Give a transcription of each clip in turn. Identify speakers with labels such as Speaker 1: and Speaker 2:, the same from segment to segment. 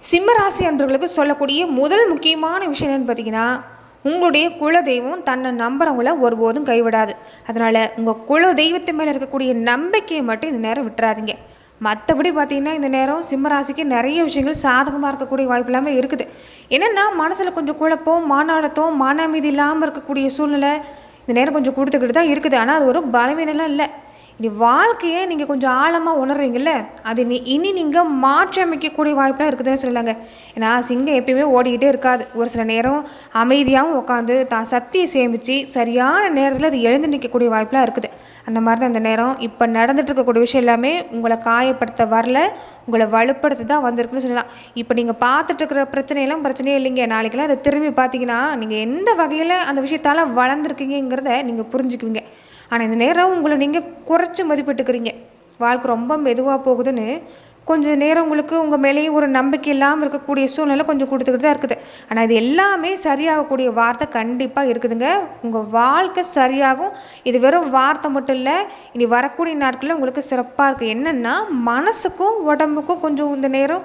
Speaker 1: சிம்மராசி அன்பர்களுக்கு சொல்லக்கூடிய முதல் முக்கியமான விஷயம் என்னன்னு பார்த்தீங்கன்னா, உங்களுடைய குலதெய்வம் தன்னை நம்புறவங்கள ஒருபோதும் கைவிடாது. அதனால உங்கள் குல தெய்வத்து மேலே இருக்கக்கூடிய நம்பிக்கையை மட்டும் இந்த நேரம் விட்டுறாதீங்க. மற்றபடி பார்த்தீங்கன்னா இந்த நேரம் சிம்மராசிக்கு நிறைய விஷயங்கள் சாதகமாக இருக்கக்கூடிய வாய்ப்பு இல்லாமல் இருக்குது. என்னென்னா மனசில் கொஞ்சம் குழப்பம், மன அழுத்தம், மன அமைதி இல்லாமல் இருக்கக்கூடிய சூழ்நிலை இந்த நேரம் கொஞ்சம் கொடுத்துக்கிட்டு தான் இருக்குது. ஆனால் அது ஒரு பலவீனம்லாம் இல்லை. இனி வாழ்க்கையை நீங்கள் கொஞ்சம் ஆழமாக உணர்றீங்கல்ல, அது இனி நீங்கள் மாற்றி அமைக்கக்கூடிய வாய்ப்பெலாம் இருக்குதுன்னு சொல்லலாங்க. ஏன்னா சிங்கம் எப்பயுமே ஓடிக்கிட்டே இருக்காது. ஒரு சில நேரம் அமைதியாகவும் உட்காந்து தான் சக்தியை சேமித்து சரியான நேரத்தில் அது எழுந்து நிற்கக்கூடிய வாய்ப்பெலாம் இருக்குது. அந்த மாதிரி தான் இந்த நேரம் இப்போ நடந்துட்டு இருக்கக்கூடிய விஷயம் எல்லாமே உங்களை காயப்படுத்த வரல, உங்களை வலுப்படுத்த தான் வந்திருக்குன்னு சொல்லலாம். இப்போ நீங்கள் பார்த்துட்டு இருக்கிற பிரச்சனையெல்லாம் பிரச்சனையே இல்லைங்க. நாளைக்கெல்லாம் அதை திரும்பி பார்த்தீங்கன்னா நீங்கள் எந்த வகையில் அந்த விஷயத்தால் வளர்ந்துருக்கீங்கிறத நீங்கள் புரிஞ்சுக்குவீங்க. ஆனால் இந்த நேரம் உங்களை நீங்கள் குறைச்சி மதிப்பிட்டுக்கிறீங்க. வாழ்க்கை ரொம்ப மெதுவாக போகுதுன்னு கொஞ்சம் நேரம் உங்களுக்கு உங்கள் மேலேயும் ஒரு நம்பிக்கை இல்லாமல் இருக்கக்கூடிய சூழ்நிலை கொஞ்சம் கொடுத்துக்கிட்டு தான் இருக்குது. ஆனால் இது எல்லாமே சரியாகக்கூடிய வார்த்தை கண்டிப்பாக இருக்குதுங்க. உங்கள் வாழ்க்கை சரியாகும். இது வெறும் வார்த்தை மட்டும் இல்லை, இனி வரக்கூடிய நாட்களில் உங்களுக்கு சிறப்பாக இருக்குது. என்னென்னா மனசுக்கும் உடம்புக்கும் கொஞ்சம் இந்த நேரம்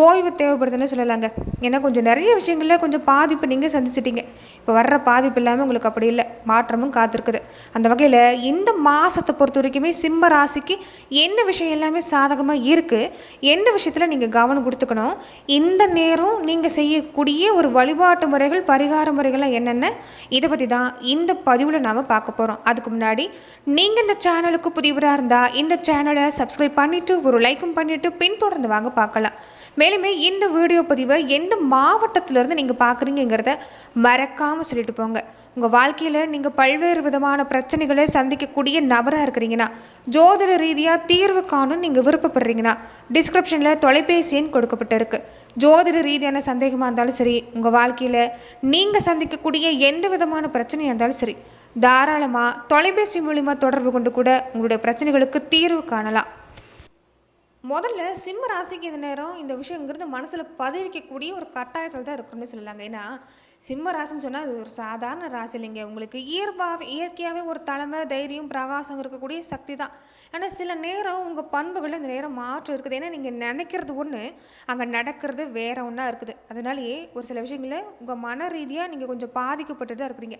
Speaker 1: ஓய்வு தேவைப்படுதுன்னு சொல்லலாங்க. ஏன்னா கொஞ்சம் நிறைய விஷயங்களில் கொஞ்சம் பாதிப்பு நீங்கள் சந்திச்சிட்டீங்க. இப்போ வர்ற பாதிப்பு இல்லாமல் உங்களுக்கு அப்படி இல்லை, மாற்றமும் காத்திருக்குது. அந்த வகையில் இந்த மாதத்தை பொறுத்த வரைக்குமே சிம்ம ராசிக்கு எந்த விஷயம் எல்லாமே சாதகமாக இருக்குது, எந்த விஷயத்தில் நீங்கள் கவனம் கொடுத்துக்கணும், இந்த நேரம் நீங்கள் செய்யக்கூடிய ஒரு வழிபாட்டு முறைகள், பரிகார முறைகள்லாம் என்னென்ன, இதை பற்றி தான் இந்த பதிவில் நாம் பார்க்க போகிறோம். அதுக்கு முன்னாடி நீங்கள் இந்த சேனலுக்கு புதியவராக இருந்தால் இந்த சேனலை சப்ஸ்கிரைப் பண்ணிவிட்டு ஒரு லைக்கும் பண்ணிவிட்டு பின்தொடர்ந்து வாங்க பார்க்கலாம். மேலுமே இந்த வீடியோ பதிவை எந்த மாவட்டத்திலேருந்து நீங்கள் பார்க்குறீங்கிறத மறக்காமல் சொல்லிட்டு போங்க. உங்கள் வாழ்க்கையில் நீங்கள் பல்வேறு விதமான பிரச்சனைகளை சந்திக்கக்கூடிய நபராக இருக்கிறீங்கன்னா, ஜோதிட ரீதியாக தீர்வு காணும் நீங்கள் விருப்பப்படுறீங்கன்னா, டிஸ்கிரிப்ஷனில் தொலைபேசி எண் கொடுக்கப்பட்டிருக்கு. ஜோதிட ரீதியான சந்தேகமாக இருந்தாலும் சரி, உங்கள் வாழ்க்கையில் நீங்கள் சந்திக்கக்கூடிய எந்த விதமான பிரச்சனையாக இருந்தாலும் சரி, தாராளமாக தொலைபேசி மூலிமா தொடர்பு கொண்டு கூட உங்களுடைய பிரச்சனைகளுக்கு தீர்வு காணலாம். முதல்ல சிம்ம ராசிக்கு இந்த நேரம் இந்த விஷயங்கிறது மனசில் பதிவிக்கக்கூடிய ஒரு கட்டாயத்தில் தான் இருக்குன்னு சொல்லலாங்க. ஏன்னா சிம்ம ராசின்னு சொன்னால் அது ஒரு சாதாரண ராசி இல்லைங்க. உங்களுக்கு இயற்கையாகவே ஒரு தலைமை, தைரியம், பிரகாசம் இருக்கக்கூடிய சக்தி தான். ஆனால் சில நேரம் உங்கள் பண்புகளில் இந்த நேரம் மாற்றம் இருக்குது. ஏன்னா நீங்கள் நினைக்கிறது ஒன்று, அங்கே நடக்கிறது வேற ஒன்றா இருக்குது. அதனாலேயே ஒரு சில விஷயங்களில் உங்கள் மன ரீதியாக நீங்கள் கொஞ்சம் பாதிக்கப்பட்டு தான் இருக்கிறீங்க.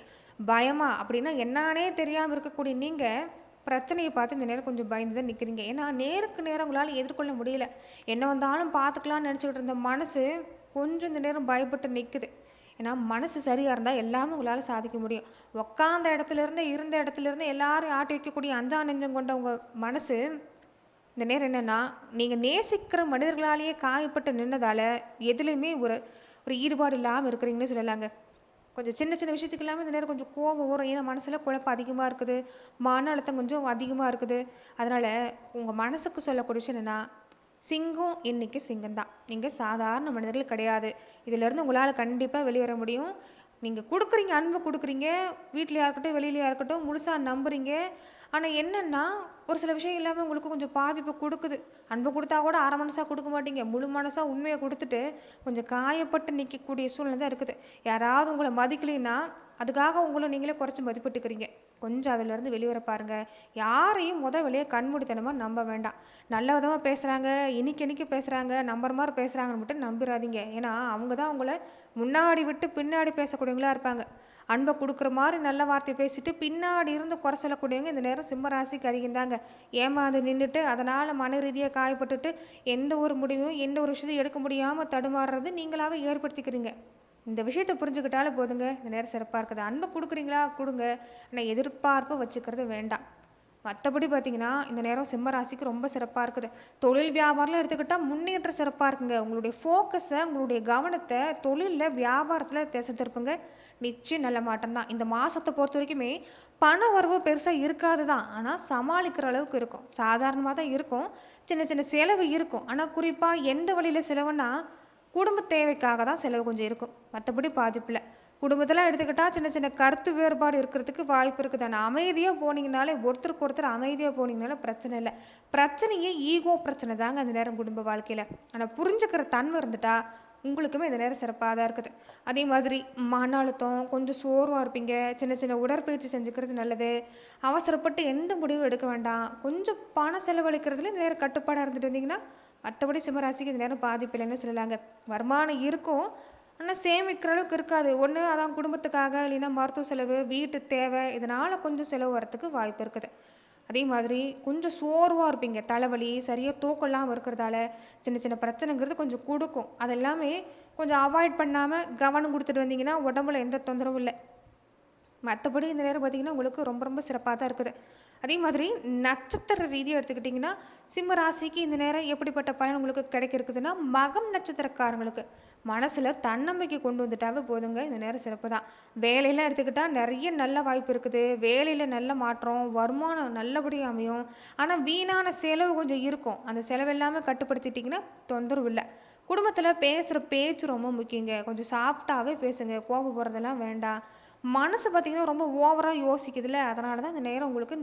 Speaker 1: பயமா அப்படின்னா என்னானே தெரியாமல் இருக்கக்கூடிய நீங்கள் பிரச்சனையை பார்த்து இந்த நேரம் கொஞ்சம் பயந்து தான் நிற்கிறீங்க. ஏன்னா நேருக்கு நேரம் உங்களால் எதிர்கொள்ள முடியல. என்ன வந்தாலும் பார்த்துக்கலாம்னு நினச்சிக்கிட்டு இருந்த மனசு கொஞ்சம் இந்த நேரம் பயப்பட்டு நிற்குது. ஏன்னா மனசு சரியாக இருந்தால் எல்லாமே உங்களால் சாதிக்க முடியும். உக்காந்த இருந்த இடத்துல இருந்து எல்லாரும் ஆட்டி வைக்கக்கூடிய அஞ்சா நெஞ்சம் கொண்ட உங்கள் மனசு இந்த நேரம் என்னென்னா, நீங்கள் நேசிக்கிற மனிதர்களாலேயே காயப்பட்டு நின்னதால் எதுலேயுமே ஒரு ஈடுபாடு இல்லாமல் இருக்கிறீங்கன்னு சொல்லலாங்க. கொஞ்சம் சின்ன சின்ன விஷயத்துக்கு இல்லாமல் இந்த நேரம் கொஞ்சம் கோபம் வரும். ஏன்னா மனசில் குழப்பம் அதிகமாக இருக்குது, மன அழுத்தம் கொஞ்சம் அதிகமாக இருக்குது. அதனால் உங்கள் மனசுக்கு சொல்லக்கூடிய விஷயம் என்னென்னா, சிங்கம் இன்னைக்கு சிங்கம்தான். நீங்கள் சாதாரண மனிதர்கள் கிடையாது. இதிலேருந்து உங்களால் கண்டிப்பாக வெளியே வர முடியும். நீங்கள் கொடுக்குறீங்க, அன்பு கொடுக்குறீங்க, வீட்லையா இருக்கட்டும் வெளியிலையா இருக்கட்டும், முழுசாக நம்புறீங்க. ஆனால் என்னென்னா ஒரு சில விஷயம் இல்லாமல் உங்களுக்கு கொஞ்சம் பாதிப்பு கொடுக்குது. அன்பு கொடுத்தா கூட அரை மனசாக கொடுக்க மாட்டீங்க, முழு மனசாக உண்மையை கொடுத்துட்டு கொஞ்சம் காயப்பட்டு நிற்கக்கூடிய சூழ்நிலை தான் இருக்குது. யாராவது உங்களை மதிக்கலைன்னா அதுக்காக உங்களை நீங்களே குறைச்சி மதிப்பிட்டுக்கிறீங்க. கொஞ்சம் அதிலேருந்து வெளிவர பாருங்கள். யாரையும் வெளியே கண்மூடித்தனமாக நம்ப வேண்டாம். நல்ல விதமாக பேசுகிறாங்க, இன்னைக்கு பேசுகிறாங்க, நம்புற மாதிரி பேசுகிறாங்கன்னு மட்டும் நம்பிடாதீங்க. ஏன்னா அவங்க தான் உங்களை முன்னாடி விட்டு பின்னாடி பேசக்கூடியவங்களா இருப்பாங்க. அன்பை கொடுக்குற மாதிரி நல்ல வார்த்தை பேசிட்டு பின்னாடி இருந்து குறை சொல்லக்கூடியவங்க இந்த நேரம் சிம்ம ராசிக்கு அதிகம் தாங்க. ஏமாந்து நின்றுட்டு அதனால் மன ரீதியாக காயப்பட்டுட்டு எந்த ஒரு முடிவும் எந்த ஒரு விஷயத்தையும் எடுக்க முடியாமல் தடுமாறுறது நீங்களாவே ஏற்படுத்திக்கிறீங்க. இந்த விஷயத்தை புரிஞ்சுக்கிட்டாலே போதுங்க, இந்த நேரம் சிறப்பாக இருக்குது. அன்பை கொடுக்குறீங்களா கொடுங்க, ஆனால் எதிர்பார்ப்பு வச்சுக்கிறது வேண்டாம். மற்றபடி பார்த்தீங்கன்னா இந்த நேரம் சிம்ம ராசிக்கு ரொம்ப சிறப்பாக இருக்குது. தொழில் வியாபாரம்லாம் எடுத்துக்கிட்டால் முன்னேற்றம் சிறப்பாக இருக்குங்க. உங்களுடைய ஃபோக்கஸை, உங்களுடைய கவனத்தை தொழிலில் வியாபாரத்தில் திசை திருப்புங்க. நிச்சயம் நல்ல மாற்றம் தான். இந்த மாதத்தை பொறுத்த வரைக்குமே பண வரவு பெருசாக இருக்காது தான், ஆனால் சமாளிக்கிற அளவுக்கு இருக்கும். சாதாரணமாக தான் இருக்கும், சின்ன சின்ன செலவு இருக்கும். ஆனால் குறிப்பாக எந்த வழியில் செலவுன்னா குடும்ப தேவைக்காக தான் செலவு கொஞ்சம் இருக்கும், மற்றபடி பாதிப்பில்லை. குடும்பத்தெல்லாம் எடுத்துக்கிட்டால் சின்ன சின்ன கருத்து வேறுபாடு இருக்கிறதுக்கு வாய்ப்பு இருக்குது. ஆனால் அமைதியாக போனீங்கனாலே, ஒருத்தருக்கு ஒருத்தர் அமைதியாக போனீங்கனாலே பிரச்சனை இல்லை. பிரச்சனையே ஈகோ பிரச்சனை தாங்க அந்த நேரம் குடும்ப வாழ்க்கையில். ஆனால் புரிஞ்சுக்கிற தன்மை இருந்துட்டா உங்களுக்குமே இந்த நேரம் சிறப்பாக தான் இருக்குது. அதே மாதிரி மன அழுத்தம், கொஞ்சம் சோர்வாக இருப்பீங்க. சின்ன சின்ன உடற்பயிற்சி செஞ்சுக்கிறது நல்லது. அவசரப்பட்டு எந்த முடிவும் எடுக்க வேண்டாம். கொஞ்சம் பணம் செலவழிக்கிறதுல இந்த நேரம் கட்டுப்பாடாக இருந்துட்டு வந்தீங்கன்னா மற்றபடி சிம்மராசிக்கு இந்த நேரம் பாதிப்பு இல்லைன்னு சொல்லலாங்க. வருமானம் இருக்கும், ஆனால் சேமிக்கிற அளவுக்கு இருக்காது. ஒன்று அதான் குடும்பத்துக்காக, இல்லைன்னா மருத்துவ செலவு, வீட்டு தேவை, இதனால் கொஞ்சம் செலவு வரத்துக்கு வாய்ப்பு இருக்குது. அதே மாதிரி கொஞ்சம் சோர்வாக இருப்பீங்க, தலைவலி, சரியாக தூக்கம் இல்லாமல் இருக்கிறதால சின்ன சின்ன பிரச்சனைங்கிறது கொஞ்சம் கொடுக்கும். அதெல்லாமே கொஞ்சம் அவாய்ட் பண்ணாமல் கவனம் கொடுத்துட்டு வந்தீங்கன்னா உடம்புல எந்த தொந்தரவும் இல்லை. மற்றபடி இந்த நேரம் பார்த்தீங்கன்னா உங்களுக்கு ரொம்ப ரொம்ப சிறப்பாக தான் இருக்குது. அதே மாதிரி நட்சத்திர ரீதியாக எடுத்துக்கிட்டிங்கன்னா சிம்ம ராசிக்கு இந்த நேரம் எப்படிப்பட்ட பலன் உங்களுக்கு கிடைக்க இருக்குதுன்னா, மகம் நட்சத்திரக்காரங்களுக்கு மனசில் தன்னம்பிக்கை கொண்டு வந்துட்டாவே போதுங்க, இந்த நேரம் சிறப்பு தான். வேலையெல்லாம் எடுத்துக்கிட்டால் நிறைய நல்ல வாய்ப்பு இருக்குது. வேலையில் நல்ல மாற்றம், வருமானம் நல்லபடியாக அமையும். ஆனால் வீணான செலவு கொஞ்சம் இருக்கும். அந்த செலவு எல்லாமே கட்டுப்படுத்திட்டிங்கன்னா தொந்தரவு இல்லை. குடும்பத்தில் பேசுகிற பேச்சு ரொம்ப முக்கியங்க. கொஞ்சம் சாஃப்டாகவே பேசுங்க, கோபம் போகிறதெல்லாம் வேண்டாம். மனசு பார்த்தீங்கன்னா ரொம்ப ஓவராக யோசிக்குதுல்ல, அதனால தான் இந்த நேரம் உங்களுக்கு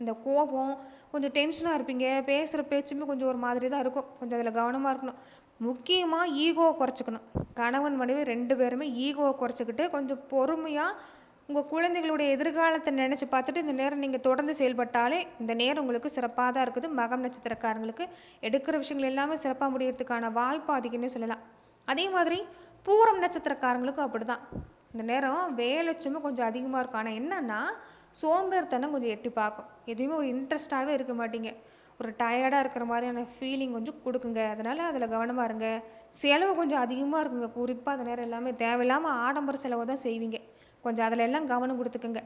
Speaker 1: இந்த கோபம், கொஞ்சம் டென்ஷனாக இருப்பீங்க. பேசுகிற பேச்சுமே கொஞ்சம் ஒரு மாதிரி தான் இருக்கும். கொஞ்சம் அதில் கவனமாக இருக்கணும். முக்கியமாக ஈகோவை குறைச்சிக்கணும். கணவன் மனைவி 2 பேருமே ஈகோவை குறைச்சிக்கிட்டு கொஞ்சம் பொறுமையாக உங்கள் குழந்தைகளுடைய எதிர்காலத்தை நினச்சி பார்த்துட்டு இந்த நேரம் நீங்கள் தொடர்ந்து செயல்பட்டாலே இந்த நேரம் உங்களுக்கு சிறப்பாக தான் இருக்குது. மகம் நட்சத்திரக்காரங்களுக்கு எடுக்கிற விஷயங்கள் எல்லாமே சிறப்பாக முடியறதுக்கான வாய்ப்பு அதிகம்னு சொல்லலாம். அதே மாதிரி பூரம் நட்சத்திரக்காரங்களுக்கும் அப்படி தான். இந்த நேரம் வேலைச்சுமை கொஞ்சம் அதிகமாக இருக்கும். ஆனால் என்னன்னா சோம்பேறித்தனம் கொஞ்சம் எட்டி பார்க்கும். எதுவுமே ஒரு இன்ட்ரெஸ்டாகவே இருக்க மாட்டீங்க. ஒரு டயர்டாக இருக்கிற மாதிரியான ஃபீலிங் கொஞ்சம் கொடுக்குங்க. அதனால் அதில் கவனமாக இருங்க. செலவு கொஞ்சம் அதிகமாக இருக்குங்க. குறிப்பாக அந்த நேரம் எல்லாமே தேவையில்லாமல் ஆடம்பர செலவு தான் செய்வீங்க. கொஞ்சம் அதில் எல்லாம் கவனம் கொடுத்துக்குங்க.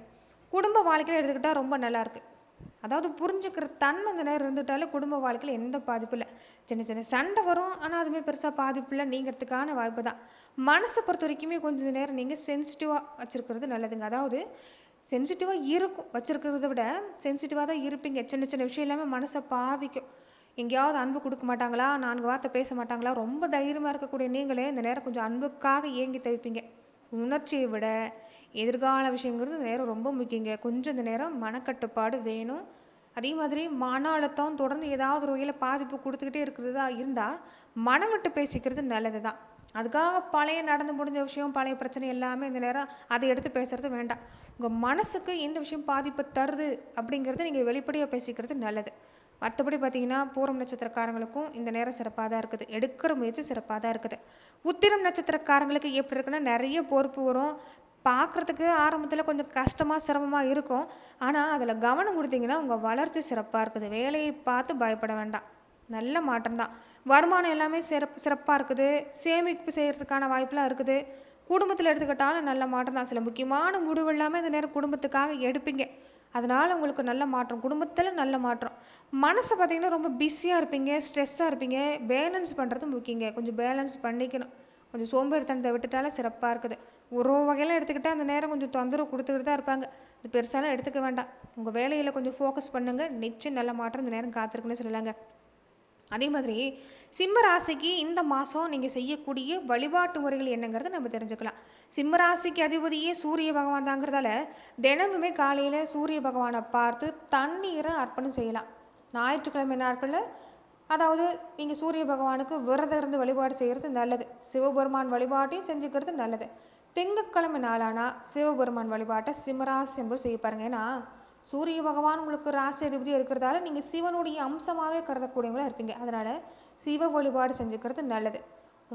Speaker 1: குடும்ப வாழ்க்கையில் எடுத்துக்கிட்டால் ரொம்ப நல்லாயிருக்கு. அதாவது புரிஞ்சுக்கிற தன்மை இந்த நேரம் இருந்துட்டாலே குடும்ப வாழ்க்கையில் எந்த பாதிப்பும் இல்லை. சின்ன சின்ன சண்டை வரும், ஆனால் அதுவுமே பெருசாக பாதிப்பு இல்லை, நீங்கிறதுக்கான வாய்ப்பு தான். மனசை பொறுத்த வரைக்குமே கொஞ்சம் நேரம் நீங்கள் சென்சிட்டிவாக வச்சுருக்கிறது நல்லதுங்க. அதாவது சென்சிட்டிவாக இருக்கும், வச்சுருக்கிறத விட சென்சிட்டிவாக தான் இருப்பீங்க. சின்ன சின்ன விஷயம் எல்லாமே மனசை பாதிக்கும். எங்கேயாவது அன்பு கொடுக்க மாட்டாங்களா, 4 வார்த்தை பேச மாட்டாங்களா, ரொம்ப தைரியமாக இருக்கக்கூடிய நீங்களே இந்த நேரம் கொஞ்சம் அன்புக்காக ஏங்கி தவிப்பீங்க. உணர்ச்சியை விட எதிர்கால விஷயங்கிறது இந்த நேரம் ரொம்ப முக்கியங்க. கொஞ்சம் இந்த நேரம் மனக்கட்டுப்பாடு வேணும். அதே மாதிரி மன அழுத்தம் தொடர்ந்து ஏதாவது ஒரு வகையில் பாதிப்பு கொடுத்துக்கிட்டே இருக்கிறதா இருந்தால் மனம் விட்டு பேசிக்கிறது நல்லது தான். அதுக்காக பழைய நடந்து முடிஞ்ச விஷயம், பழைய பிரச்சனை எல்லாமே இந்த நேரம் அதை எடுத்து பேசுறது வேண்டாம். உங்கள் மனசுக்கு எந்த விஷயம் பாதிப்பை தருது அப்படிங்கிறத நீங்கள் வெளிப்படையாக பேசிக்கிறது நல்லது. மற்றபடி பார்த்தீங்கன்னா பூரம் நட்சத்திரக்காரங்களுக்கும் இந்த நேரம் சிறப்பாக தான் இருக்குது. எடுக்கிற முயற்சி சிறப்பாக தான் இருக்குது. உத்திரம் நட்சத்திரக்காரங்களுக்கு எப்படி இருக்குன்னா நிறைய பொறுப்பு வரும். பார்க்குறதுக்கு ஆரம்பத்தில் கொஞ்சம் கஷ்டமாக சிரமமாக இருக்கும். ஆனால் அதில் கவனம் கொடுத்தீங்கன்னா உங்கள் வளர்ச்சி சிறப்பாக இருக்குது. வேலையை பார்த்து பயப்பட வேண்டாம், நல்ல மாற்றம் தான். வருமானம் எல்லாமே சிறப்பாக இருக்குது. சேமிப்பு செய்கிறதுக்கான வாய்ப்பெலாம் இருக்குது. குடும்பத்தில் எடுத்துக்கிட்டாலும் நல்ல மாற்றம் தான். சில முக்கியமான முடிவு எல்லாமே இந்த நேரம் குடும்பத்துக்காக எடுப்பீங்க. அதனால் உங்களுக்கு நல்ல மாற்றம், குடும்பத்தில் நல்ல மாற்றம். மனசை பார்த்தீங்கன்னா ரொம்ப பிஸியாக இருப்பீங்க, ஸ்ட்ரெஸ்ஸாக இருப்பீங்க. பேலன்ஸ் பண்ணுறது முக்கியங்க. கொஞ்சம் பேலன்ஸ் பண்ணிக்கணும். கொஞ்சம் சோம்பேறித்தனத்தை விட்டுட்டாலே சிறப்பாக இருக்குது. ஒரு வகையில் எடுத்துக்கிட்டால் அந்த நேரம் கொஞ்சம் தொந்தரவு கொடுத்துக்கிட்டு தான் இருப்பாங்க. இது பெருசாலாம் எடுத்துக்க வேண்டாம். உங்கள் வேலையில் கொஞ்சம் ஃபோக்கஸ் பண்ணுங்கள். நிச்சயம் நல்ல மாற்றம் இந்த நேரம் காத்திருக்குன்னு சொல்லலாங்க. அதே மாதிரி சிம்ம ராசிக்கு இந்த மாதம் நீங்கள் செய்யக்கூடிய வழிபாட்டு முறைகள் என்னங்கிறத நம்ம தெரிஞ்சுக்கலாம். சிம்ம ராசிக்கு அதிபதியே சூரிய பகவான் தாங்கிறதால தினமுமே காலையில் சூரிய பகவானை பார்த்து தண்ணீரை அர்ப்பணம் செய்யலாம். ஞாயிற்றுக்கிழமை நாட்களில் அதாவது நீங்கள் சூரிய பகவானுக்கு விரதம் இருந்து வழிபாடு செய்கிறது நல்லது. சிவபெருமான் வழிபாட்டையும் செஞ்சுக்கிறது நல்லது. திங்கட்கிழமை நாளானா சிவபெருமான் வழிபாட்டை சிம்மராசி என்பது செய்ய பாருங்க. ஏன்னா சூரிய பகவான் உங்களுக்கு ராசி அதிபதியாக இருக்கிறதால நீங்கள் சிவனுடைய அம்சமாகவே கருதக்கூடியவங்களா இருப்பீங்க. அதனால் சிவ வழிபாடு செஞ்சுக்கிறது நல்லது.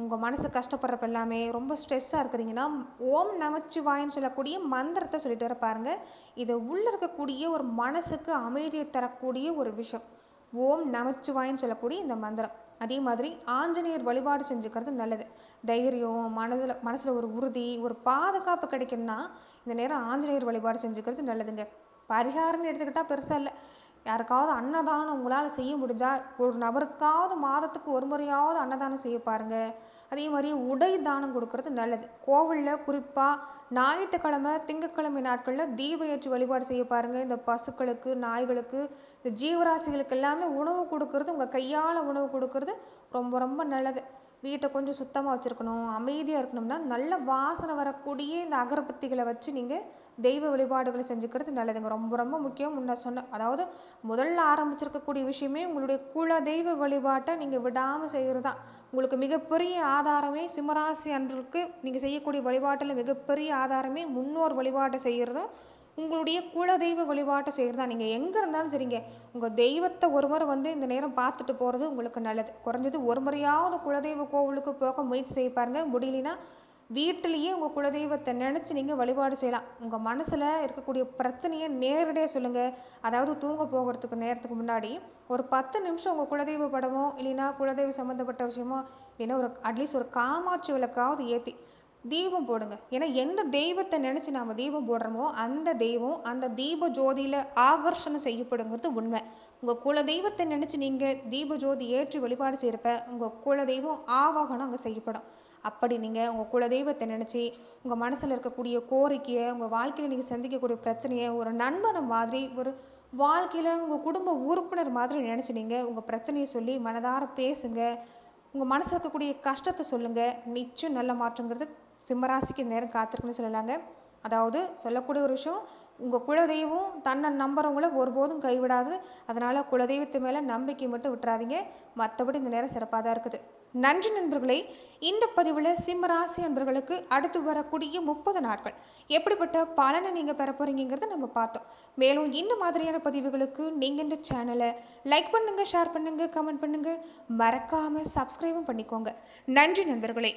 Speaker 1: உங்கள் மனசு கஷ்டப்படுறப்ப எல்லாமே ரொம்ப ஸ்ட்ரெஸ்ஸாக இருக்கிறீங்கன்னா ஓம் நமச்சிவாயன்னு சொல்லக்கூடிய மந்திரத்தை சொல்லிட்டு வர பாருங்கள். இதை உள்ளே இருக்கக்கூடிய ஒரு மனசுக்கு அமைதியை தரக்கூடிய ஒரு விஷயம் ஓம் நமச்சிவாயன்னு சொல்லக்கூடிய இந்த மந்திரம். அதே மாதிரி ஆஞ்சநேயர் வழிபாடு செஞ்சுக்கிறது நல்லது. தைரியம், மனசில் ஒரு உறுதி, ஒரு பாதுகாப்பு கிடைக்கும்னா இந்த நேரம் ஆஞ்சநேயர் வழிபாடு செஞ்சுக்கிறது நல்லதுங்க. பரிகாரம்னு எடுத்துக்கிட்டால் பெருசாக இல்லை. யாருக்காவது அன்னதானம் உங்களால் செய்ய முடிஞ்சால் ஒரு நபருக்காவது மாதத்துக்கு ஒரு முறையாவது அன்னதானம் செய்ய பாருங்கள். அதே மாதிரி உடை தானம் கொடுக்கறது நல்லது. கோவிலில் குறிப்பாக ஞாயிற்றுக்கிழமை திங்கட்கிழமை நாட்களில் தீப ஏற்றி வழிபாடு செய்ய பாருங்கள். இந்த பசுக்களுக்கு, நாய்களுக்கு, இந்த ஜீவராசிகளுக்கு எல்லாமே உணவு கொடுக்கறது, உங்கள் கையால் உணவு கொடுக்கறது ரொம்ப ரொம்ப நல்லது. வீட்டை கொஞ்சம் சுத்தமாக வச்சுருக்கணும், அமைதியாக இருக்கணும்னா நல்ல வாசனை வரக்கூடிய இந்த அகரபத்திகளை வச்சு நீங்கள் தெய்வ வழிபாடுகளை செஞ்சுக்கிறது நல்லதுங்க. ரொம்ப ரொம்ப முக்கியம். முன்ன சொன்ன அதாவது முதல்ல ஆரம்பிச்சிருக்கக்கூடிய விஷயமே உங்களுடைய குல தெய்வ வழிபாட்டை நீங்கள் விடாமல் செய்கிறது தான். உங்களுக்கு மிகப்பெரிய ஆதாரமே சிம்மராசி அன்றுக்கு நீங்கள் செய்யக்கூடிய வழிபாட்டில் மிகப்பெரிய ஆதாரமே முன்னோர் வழிபாட்டை செய்கிறதும் உங்களுடைய குலதெய்வ வழிபாட்டை செய்கிறதா. நீங்கள் எங்கே இருந்தாலும் சரிங்க, உங்கள் தெய்வத்தை ஒரு முறை இந்த நேரம் பார்த்துட்டு போகிறது உங்களுக்கு நல்லது. குறைஞ்சது ஒரு முறையாவது குலதெய்வ கோவிலுக்கு போக முயற்சி செய்ய பாருங்க. முடியலனா வீட்டிலேயே உங்கள் குலதெய்வத்தை நினச்சி நீங்கள் வழிபாடு செய்யலாம். உங்கள் மனசில் இருக்கக்கூடிய பிரச்சனையை நேரடியாக சொல்லுங்கள். அதாவது தூங்க போகிறதுக்கு நேரத்துக்கு முன்னாடி ஒரு 10 நிமிஷம் உங்கள் குலதெய்வ படமோ இல்லைன்னா குலதெய்வ சம்மந்தப்பட்ட விஷயமோ இல்லைன்னா அட்லீஸ்ட் ஒரு காமாட்சி விளக்காவது ஏற்றி தீபம் போடுங்க. ஏன்னா எந்த தெய்வத்தை நினச்சி நாம் தீபம் போடுறோமோ அந்த தெய்வம் அந்த தீப ஜோதியில் ஆகர்ஷணம் செய்யப்படுங்கிறது உண்மை. உங்கள் குல தெய்வத்தை நினச்சி நீங்கள் தீப ஜோதி ஏற்றி வழிபாடு செய்கிறப்ப உங்கள் குல தெய்வம் ஆவாகனம் அங்கே செய்யப்படும். அப்படி நீங்கள் உங்கள் குல தெய்வத்தை நினச்சி உங்கள் மனசில் இருக்கக்கூடிய கோரிக்கையை, உங்கள் வாழ்க்கையில் நீங்கள் சந்திக்கக்கூடிய பிரச்சனையை ஒரு நண்பனை மாதிரி, ஒரு வாழ்க்கையில் உங்கள் குடும்ப உறுப்பினர் மாதிரி நினச்சி நீங்கள் உங்கள் பிரச்சனையை சொல்லி மனதார பேசுங்க. உங்கள் மனசில் இருக்கக்கூடிய கஷ்டத்தை சொல்லுங்கள். நிச்சயம் நல்ல மாற்றங்கிறது சிம்மராசிக்கு நேரம் காத்திருக்குன்னு சொல்லலாங்க. அதாவது சொல்லக்கூடிய ஒரு விஷயம், உங்கள் குலதெய்வம் தன்னை நம்புறவங்கள ஒருபோதும் கைவிடாது. அதனால் குலதெய்வத்து மேலே நம்பிக்கை மட்டும் விட்டுறாதீங்க. மற்றபடி இந்த நேரம் சிறப்பாக தான் இருக்குது. நன்றி நண்பர்களே. இந்த பதிவில் சிம்மராசி நண்பர்களுக்கு அடுத்து வரக்கூடிய 30 நாட்கள் எப்படிப்பட்ட பலனை நீங்கள் பெற போகிறீங்கிறத நம்ம பார்த்தோம். மேலும் இந்த மாதிரியான பதிவுகளுக்கு நீங்கள் இந்த சேனலை லைக் பண்ணுங்கள், ஷேர் பண்ணுங்கள், கமெண்ட் பண்ணுங்கள், மறக்காமல் சப்ஸ்கிரைபும் பண்ணிக்கோங்க. நன்றி நண்பர்களே.